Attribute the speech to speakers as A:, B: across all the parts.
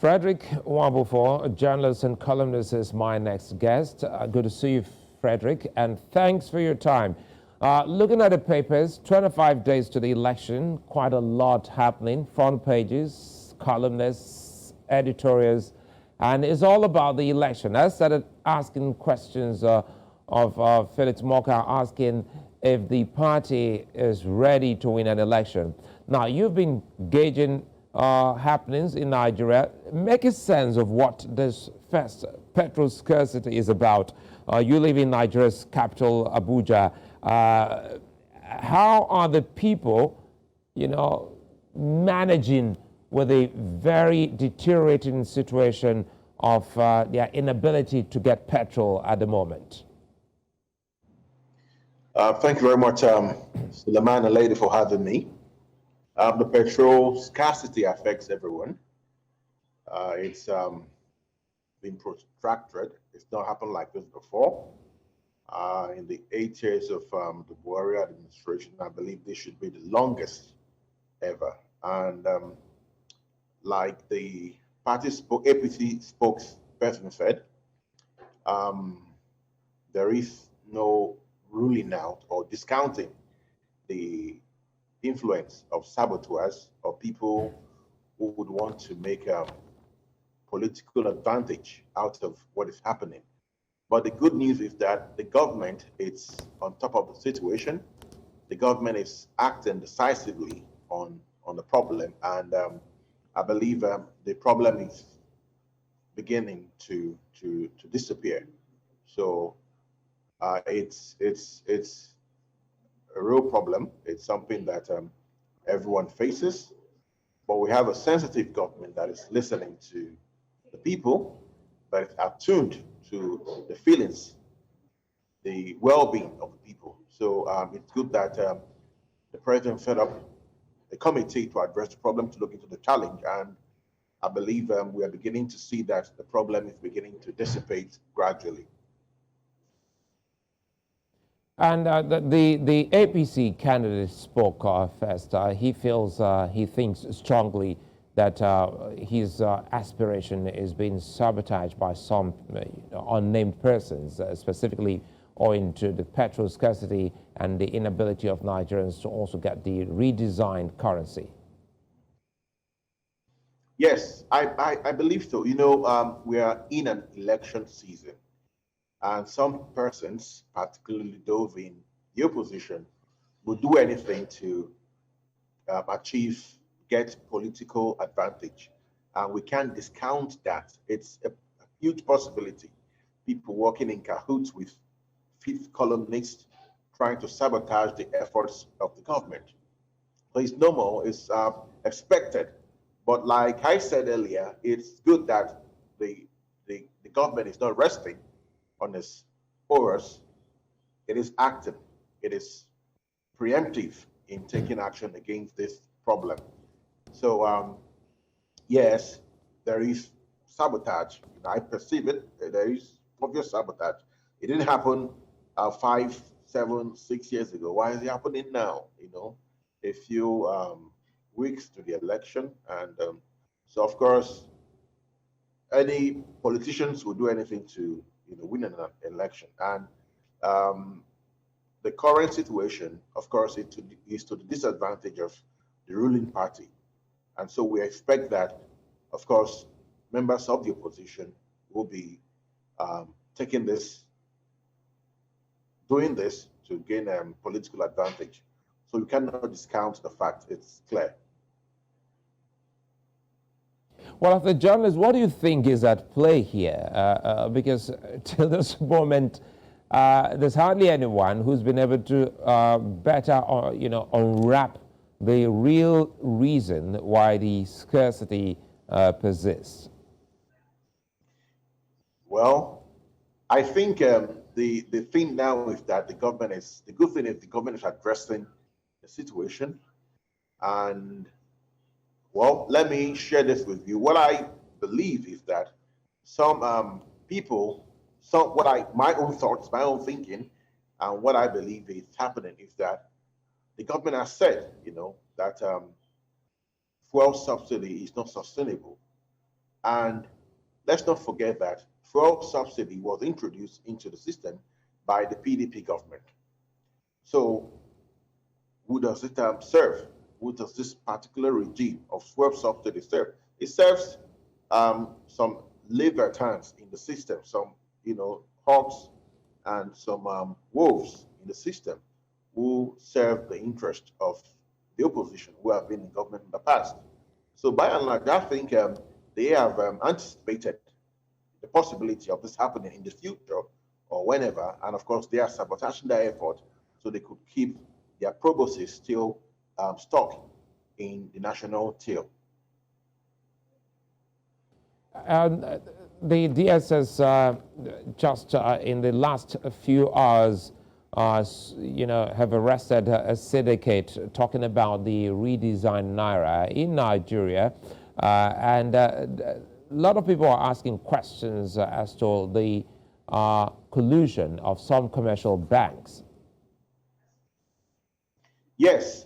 A: Fredrick Nwabufo, a journalist and columnist, is my next guest. Good to see you, Fredrick, and thanks for your time. Looking at the papers, 25 days to the election, quite a lot happening. Front pages, columnists, editorials, and it's all about the election. I started asking questions of Felix Moka, asking if the party is ready to win an election. Now, you've been gauging happenings in Nigeria. Make a sense of what this first petrol scarcity is about. You live in Nigeria's capital, Abuja. How are the people, managing with a very deteriorating situation of their inability to get petrol at the moment?
B: Thank you very much, Sulaiman Aledeh, for having me. The petrol scarcity affects everyone. It's been protracted. It's not happened like this before. In the 8 years of the Buhari administration, I believe this should be the longest ever. And like the party APC spokesperson said, there is no ruling out or discounting the influence of saboteurs or people who would want to make a political advantage out of what is happening. But the good news is that the government is on top of the situation. The government is acting decisively on the problem, and I believe the problem is beginning to disappear. So it's a real problem. It's something that everyone faces, but we have a sensitive government that is listening to the people, that is attuned to the feelings, the well-being of the people. So it's good that the president set up a committee to address the problem, to look into the challenge, and I believe we are beginning to see that the problem is beginning to dissipate gradually.
A: And the APC candidate spoke first. He thinks strongly that his aspiration is being sabotaged by some unnamed persons, specifically owing to the petrol scarcity and the inability of Nigerians to also get the redesigned currency.
B: Yes, I believe so. We are in an election season. And some persons, particularly those in the opposition, will do anything to get political advantage. And we can't discount that. It's a huge possibility. People working in cahoots with fifth columnists trying to sabotage the efforts of the government. So it's normal, it's expected. But like I said earlier, it's good that the government is not resting on its horrors. It is active. It is preemptive in taking action against this problem. So yes, there is sabotage. I perceive it. There is obvious sabotage. It didn't happen 5, 7, 6 years ago. Why is it happening now? A few weeks to the election, and so of course, any politicians will do anything to win an election. And the current situation, of course, is to the disadvantage of the ruling party. And so we expect that, of course, members of the opposition will be doing this to gain political advantage. So you cannot discount the fact, it's clear.
A: Well, as a journalist, what do you think is at play here? Because till this moment, there's hardly anyone who's been able to better, unwrap the real reason why the scarcity persists.
B: Well, I think the thing now is that the good thing is the government is addressing the situation. And well, let me share this with you. What I believe is that some people, my own thoughts, my own thinking, and what I believe is happening is that the government has said, that fuel subsidy is not sustainable. And let's not forget that fuel subsidy was introduced into the system by the PDP government. So who does it serve? Who does this particular regime of fuel subsidy serve? It serves some libertines in the system, some, hawks and some wolves in the system who serve the interest of the opposition who have been in government in the past. So by and large, I think they have anticipated the possibility of this happening in the future or whenever, and of course they are sabotaging their effort so they could keep their proboscis still stuck in the national till.
A: The DSS just in the last few hours, have arrested a syndicate talking about the redesigned Naira in Nigeria, and a lot of people are asking questions as to the collusion of some commercial banks.
B: Yes.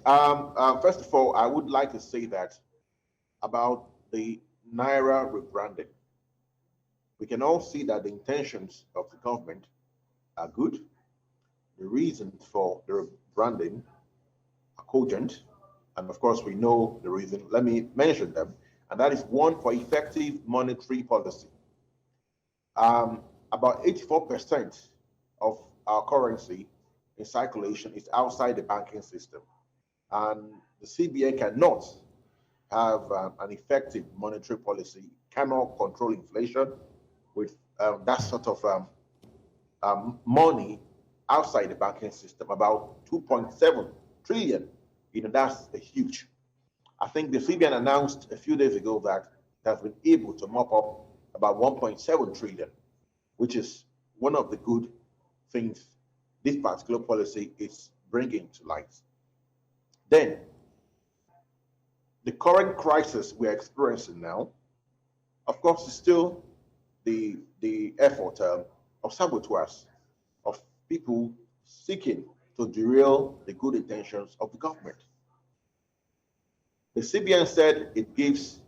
B: First of all, I would like to say that about the Naira rebranding. We can all see that the intentions of the government are good. The reasons for the rebranding are cogent. And of course, we know the reason. Let me mention them. And that is one, for effective monetary policy. About 84% of our currency in circulation is outside the banking system. And the CBN cannot have an effective monetary policy, cannot control inflation with that sort of money outside the banking system, about 2.7 trillion. That's a huge. I think the CBN announced a few days ago that it has been able to mop up about 1.7 trillion, which is one of the good things this particular policy is bringing to light. Then, the current crisis we're experiencing now, of course, is still the effort of sabotage, of people seeking to derail the good intentions of the government. The CBN said it gives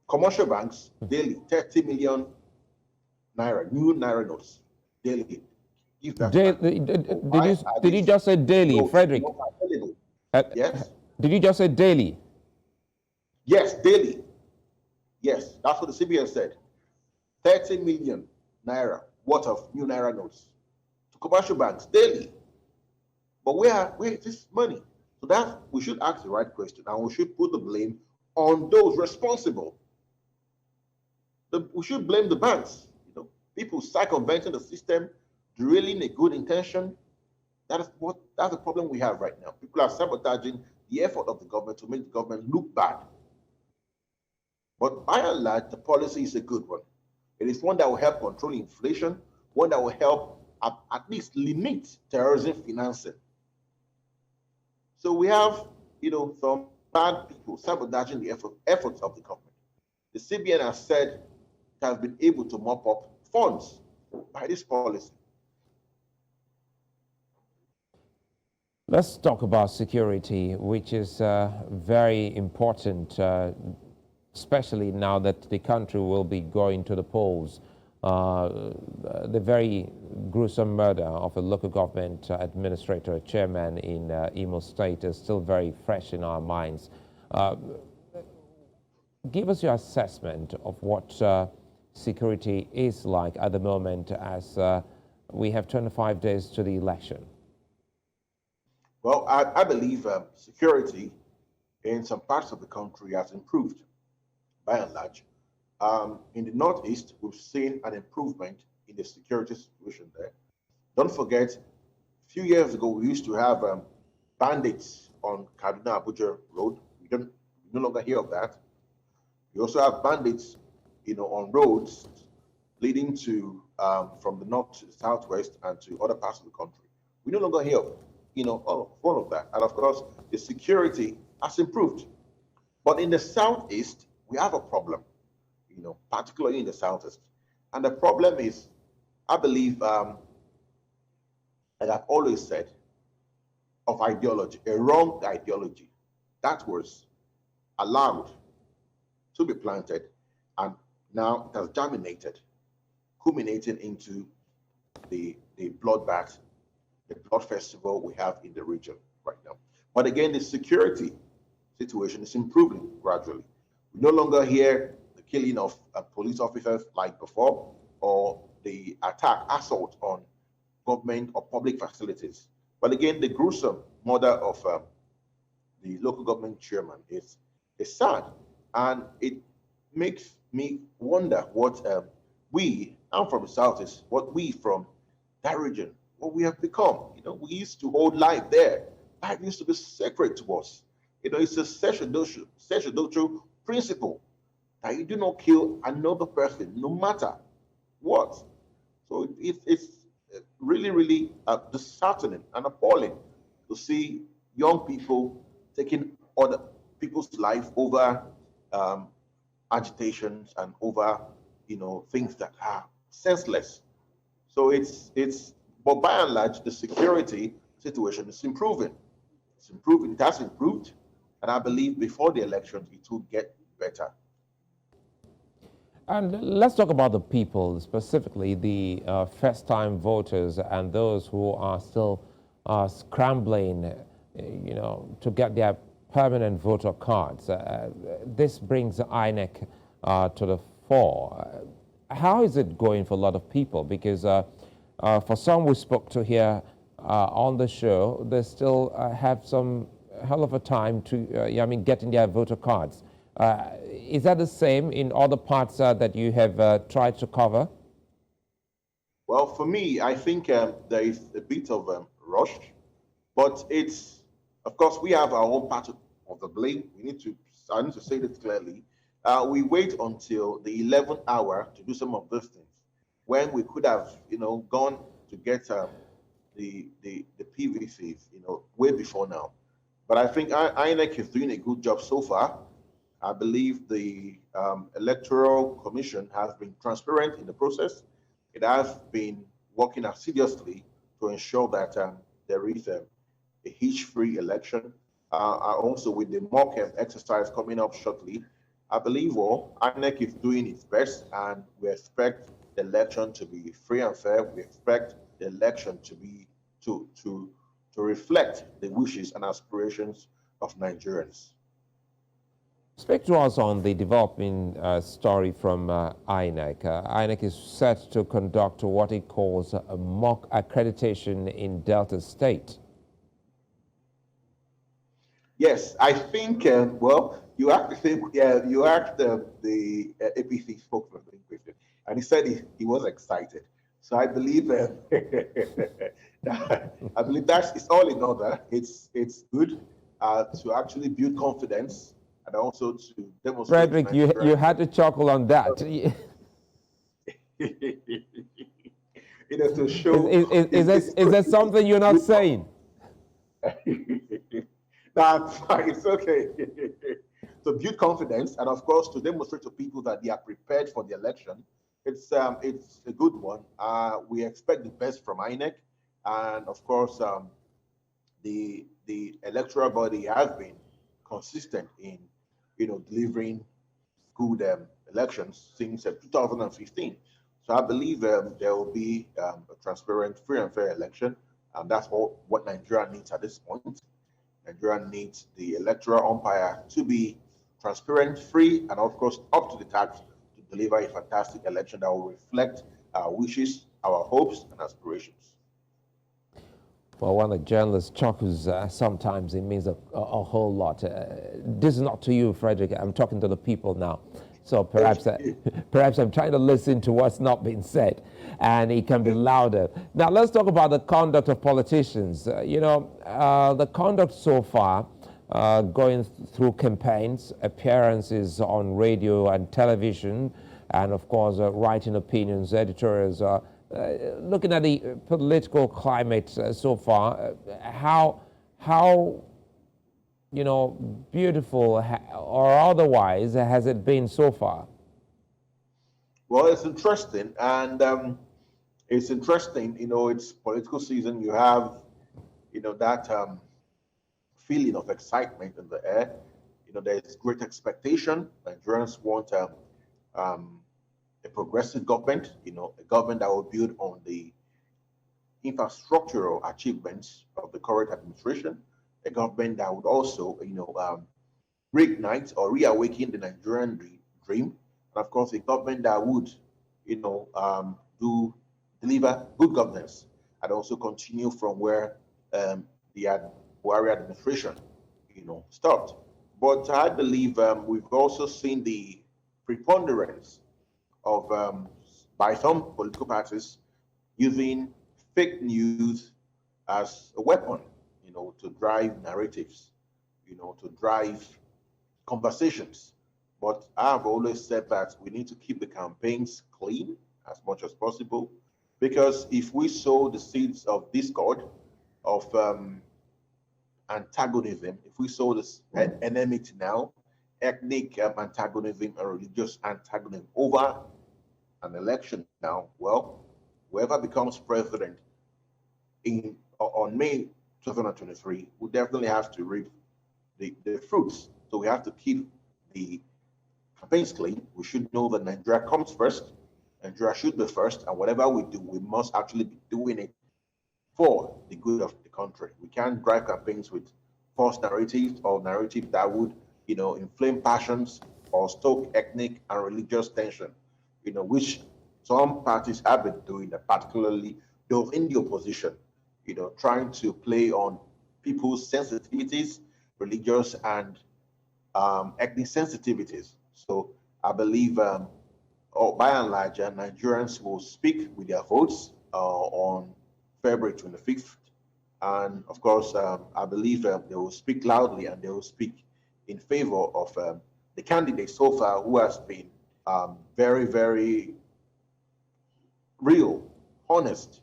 B: commercial banks daily 30 million naira, new naira notes daily. If that's
A: did you just say daily, Fredrick?
B: Yes.
A: Did you just say daily?
B: Yes, daily. Yes, that's what the CBN said. 30 million naira worth of new naira notes to commercial banks daily. But where is this money? So that we should ask the right question, and we should put the blame on those responsible. We should blame the banks. People circumventing the system, derailing a good intention. That's the problem we have right now. People are sabotaging the effort of the government to make the government look bad. But by and large, the policy is a good one. It is one that will help control inflation, one that will help at least limit terrorism financing. So we have, some bad people sabotaging the efforts of the government. The CBN has said it has been able to mop up funds by this policy.
A: Let's talk about security, which is very important, especially now that the country will be going to the polls. The very gruesome murder of a local government administrator, chairman in Imo State is still very fresh in our minds. Give us your assessment of what security is like at the moment as we have 25 days to the election.
B: Well, I believe security in some parts of the country has improved by and large. In the Northeast, we've seen an improvement in the security situation there. Don't forget, a few years ago, we used to have bandits on Kaduna-Abuja Road. We no longer hear of that. We also have bandits, on roads leading to from the north to the southwest and to other parts of the country. We no longer hear of, all of that. And of course, the security has improved. But in the southeast, we have a problem, particularly in the southeast. And the problem is, I believe, like I've always said, of ideology, a wrong ideology that was allowed to be planted. And Now it has germinated, culminating into the bloodbath, the blood festival we have in the region right now. But again, the security situation is improving gradually. We no longer hear the killing of police officers like before, or the assault on government or public facilities. But again, the gruesome murder of the local government chairman is sad, and it makes me wonder what we, I'm from the southeast, what we from that region, what we have become. We used to hold life there. Life used to be sacred to us. It's a sacerdotal principle that you do not kill another person, no matter what. So it's really, really disheartening and appalling to see young people taking other people's life over agitations and over, things that are senseless. So but by and large, the security situation is improving. It's improving. It has improved, and I believe before the elections it will get better.
A: And let's talk about the people, specifically the first-time voters and those who are still scrambling, to get their permanent voter cards. This brings INEC to the fore. How is it going for a lot of people? Because for some we spoke to here on the show, they still have some hell of a time to, getting their voter cards. Is that the same in other parts that you have tried to cover?
B: Well, for me, I think there is a bit of rush, but of course, we have our own part of the blame. I need to say this clearly. We wait until the 11th hour to do some of those things, when we could have, gone to get the PVCs, way before now. But I think INEC is doing a good job so far. I believe the Electoral Commission has been transparent in the process. It has been working assiduously to ensure that there is a hitch-free election. Also, with the mock exercise coming up shortly, I believe INEC is doing its best, and we expect the election to be free and fair. We expect the election to be to reflect the wishes and aspirations of Nigerians.
A: Speak to us on the developing story from INEC. INEC is set to conduct what it calls a mock accreditation in Delta State.
B: Yes, I think, you asked the APC spokesman, and he said he was excited. So I believe I believe it's all in order. It's good to actually build confidence, and also to demonstrate.
A: Fredrick, you had to chuckle on that.
B: To show.
A: Is there something you're not saying?
B: That's fine. It's okay. To build confidence, and of course to demonstrate to people that they are prepared for the election. It's a good one. We expect the best from INEC, and of course the electoral body has been consistent in delivering good elections since 2015. So I believe there will be a transparent, free and fair election, and that's what Nigeria needs at this point. Nigeria needs the electoral umpire to be transparent, free, and of course up to the task to deliver a fantastic election that will reflect our wishes, our hopes, and aspirations.
A: Well, when a journalist chuckles, sometimes it means a whole lot. This is not to you, Fredrick. I'm talking to the people now. So perhaps I'm trying to listen to what's not being said, and it can be louder. Now, let's talk about the conduct of politicians. The conduct so far, going through campaigns, appearances on radio and television, and of course, writing opinions, editorials. Looking at the political climate so far, how beautiful or otherwise has it been so far?
B: Well, it's interesting, and it's interesting. It's political season. You have, that feeling of excitement in the air. There's great expectation. Nigerians want a progressive government, a government that will build on the infrastructural achievements of the current administration, a government that would also, reignite or reawaken the Nigerian dream, and of course, a government that would, deliver good governance and also continue from where the Buhari administration, stopped. But I believe we've also seen the preponderance of by some political parties using fake news as a weapon, to drive narratives, to drive conversations. But I've always said that we need to keep the campaigns clean as much as possible, because if we sow the seeds of discord, of antagonism, if we sow this enmity now, ethnic antagonism and religious antagonism over an election now, well, whoever becomes president on May 2023 will definitely have to reap the fruits. So we have to keep the campaigns clean. We should know that Nigeria comes first. Nigeria should be first, and whatever we do, we must actually be doing it for the good of the country. We can't drive campaigns with false narratives or narratives that would, inflame passions or stoke ethnic and religious tension, which some parties have been doing, particularly those in the opposition, trying to play on people's sensitivities, religious and ethnic sensitivities. So I believe, by and large, Nigerians will speak with their votes on February 25th. And of course, I believe they will speak loudly and they will speak in favor of the candidate so far who has been very, very real, honest,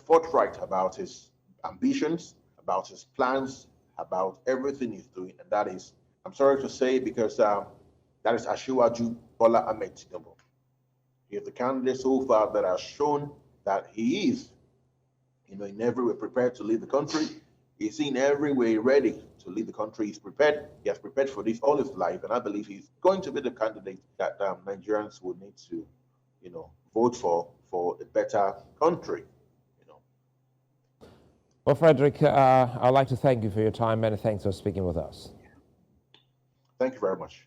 B: forthright about his ambitions, about his plans, about everything he's doing. And that is, I'm sorry to say, because that is Asiwaju Bola Ahmed Tinubu. He is the candidate so far that has shown that he is, in every way prepared to lead the country. He's in every way ready to lead the country. He's prepared. He has prepared for this all his life. And I believe he's going to be the candidate that Nigerians will need to, vote for a better country.
A: Well, Fredrick, I'd like to thank you for your time. Many thanks for speaking with us.
B: Thank you very much.